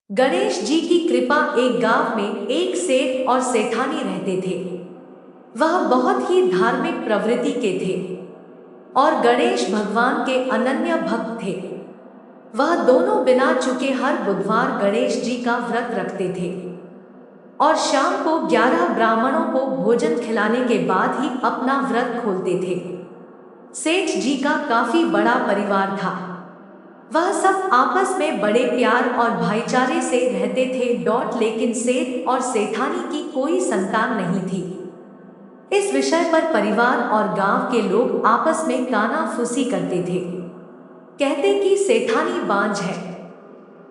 गणेश जी की कृपा। एक गांव में एक सेठ और सेठानी रहते थे। वह बहुत ही धार्मिक प्रवृत्ति के थे और गणेश भगवान के अनन्य भक्त थे। वह दोनों बिना चूके हर बुधवार गणेश जी का व्रत रखते थे और शाम को 11 ब्राह्मणों को भोजन खिलाने के बाद ही अपना व्रत खोलते थे। सेठ जी का काफी बड़ा परिवार था। वह सब आपस में बड़े प्यार और भाईचारे से रहते थे। लेकिन सेठ और सेठानी की कोई संतान नहीं थी। इस विषय पर परिवार और गांव के लोग आपस में कानाफूसी करते थे। कहते कि सेठानी बांझ है।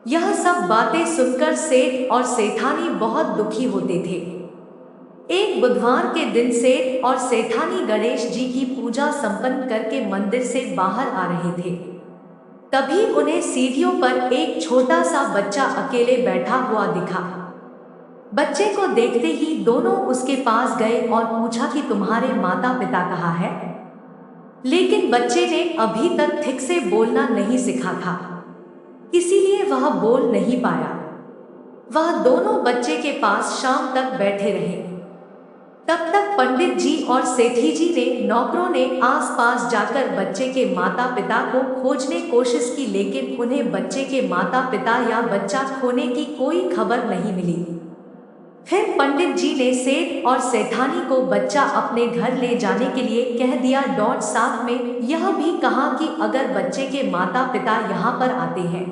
यह सब बातें सुनकर सेठ और सेठानी बहुत दुखी होते थे। एक बुधवार के दिन सेठ और सेठानी गणेश जी की पूजा संपन्न करके मंदिर से बाहर आ रहे थे। तभी उन्हें सीढ़ियों पर एक छोटा सा बच्चा अकेले बैठा हुआ दिखा। बच्चे को देखते ही दोनों उसके पास गए और पूछा कि तुम्हारे माता पिता कहाँ है। लेकिन बच्चे ने अभी तक ठीक से बोलना नहीं सीखा था, इसीलिए वह बोल नहीं पाया। वह दोनों बच्चे के पास शाम तक बैठे रहे। तब तक पंडित जी और सेठी जी ने नौकरों ने आसपास जाकर बच्चे के माता पिता को खोजने कोशिश की, लेकिन उन्हें बच्चे के माता पिता या बच्चा खोने की कोई खबर नहीं मिली। फिर पंडित जी ने सेठ और सेठानी को बच्चा अपने घर ले जाने के लिए कह दिया। साथ में यह भी कहा कि अगर बच्चे के माता पिता यहाँ पर आते हैं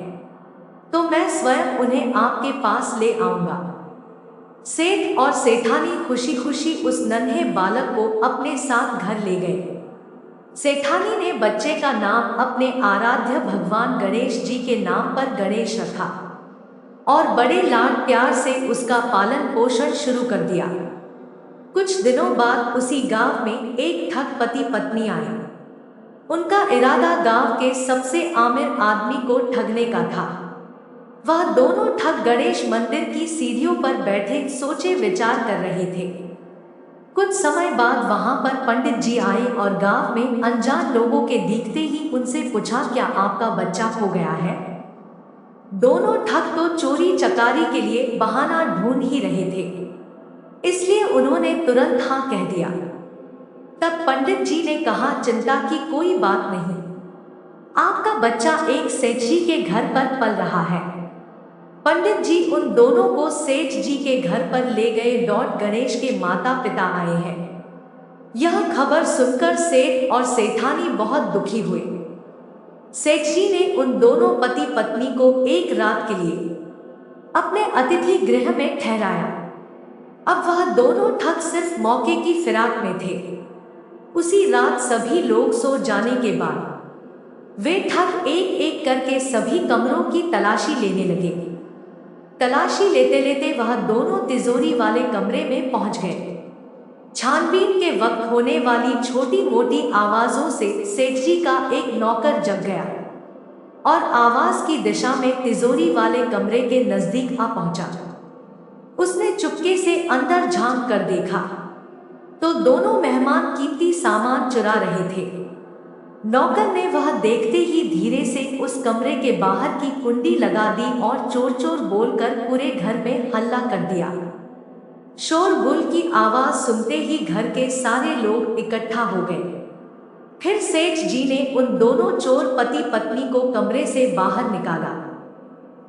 तो मैं स्वयं उन्हें आपके पास ले आऊंगा। सेठ और सेठानी खुशी खुशी उस नन्हे बालक को अपने साथ घर ले गए। सेठानी ने बच्चे का नाम अपने आराध्य भगवान गणेश जी के नाम पर गणेश रखा और बड़े लाड प्यार से उसका पालन पोषण शुरू कर दिया। कुछ दिनों बाद उसी गांव में एक ठग पति पत्नी आए। उनका इरादा गांव के सबसे आमिर आदमी को ठगने का था। वह दोनों ठग गणेश मंदिर की सीढ़ियों पर बैठे सोचे विचार कर रहे थे। कुछ समय बाद वहां पर पंडित जी आए और गांव में अनजान लोगों के दिखते ही उनसे पूछा, क्या आपका बच्चा खो गया है? दोनों ठग तो चोरी चकारी के लिए बहाना ढूंढ ही रहे थे, इसलिए उन्होंने तुरंत हाँ कह दिया। तब पंडित जी ने कहा, चिंता की कोई बात नहीं, आपका बच्चा एक सेठ जी के घर पर पल रहा है। पंडित जी उन दोनों को सेठ जी के घर पर ले गए। गणेश के माता पिता आए हैं। यह खबर सुनकर सेठ और सेठानी बहुत दुखी हुए। सेठ जी ने उन दोनों पति पत्नी को एक रात के लिए अपने अतिथि गृह में ठहराया। अब वह दोनों ठग सिर्फ मौके की फिराक में थे। उसी रात सभी लोग सो जाने के बाद वे ठग एक एक करके सभी कमरों की तलाशी लेने लगे। तलाशी लेते लेते वह दोनों तिजोरी वाले कमरे में पहुंच गए। छानबीन के वक्त होने वाली छोटी मोटी आवाजों से सेठ जी का एक नौकर जग गया और आवाज की दिशा में तिजोरी वाले कमरे के नजदीक आ पहुंचा। उसने चुपके से अंदर झांक कर देखा तो दोनों मेहमान कीमती सामान चुरा रहे थे। नौकर ने वह देखते ही धीरे से उस कमरे के बाहर की कुंडी लगा दी और चोर चोर बोलकर पूरे घर में हल्ला कर दिया। शोरगुल की आवाज सुनते ही घर के सारे लोग इकट्ठा हो गए। फिर सेठ जी ने उन दोनों चोर पति पत्नी को कमरे से बाहर निकाला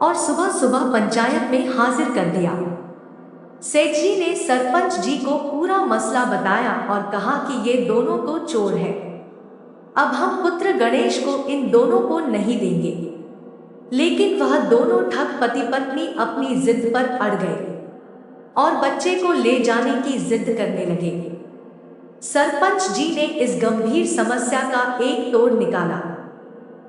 और सुबह सुबह पंचायत में हाजिर कर दिया। सेठ जी ने सरपंच जी को पूरा मसला बताया और कहा कि ये दोनों तो चोर है। अब हम पुत्र गणेश को इन दोनों को नहीं देंगे। लेकिन वह दोनों ठग पति पत्नी अपनी जिद पर अड़ गए और बच्चे को ले जाने की जिद करने लगे। सरपंच जी ने इस गंभीर समस्या का एक तोड़ निकाला।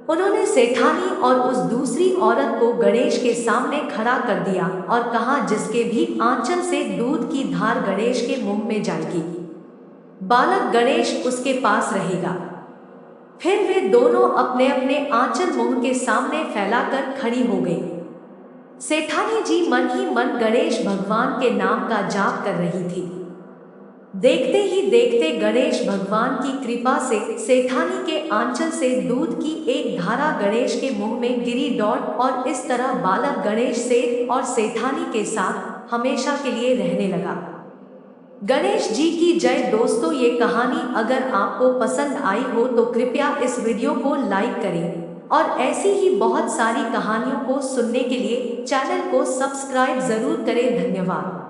उन्होंने सेठानी और उस दूसरी औरत को गणेश के सामने खड़ा कर दिया और कहा, जिसके भी आंचल से दूध की धार गणेश के मुंह में जाएगी, बालक गणेश उसके पास रहेगा। फिर वे दोनों अपने अपने आंचल मुंह के सामने फैलाकर खड़ी हो गई। सेठानी जी मन ही मन गणेश भगवान के नाम का जाप कर रही थी। देखते ही देखते गणेश भगवान की कृपा से सेठानी के आंचल से दूध की एक धारा गणेश के मुंह में गिरी और इस तरह बालक गणेश सेठ और सेठानी के साथ हमेशा के लिए रहने लगा। गणेश जी की जय। दोस्तों, ये कहानी अगर आपको पसंद आई हो तो कृपया इस वीडियो को लाइक करें और ऐसी ही बहुत सारी कहानियों को सुनने के लिए चैनल को सब्सक्राइब जरूर करें। धन्यवाद।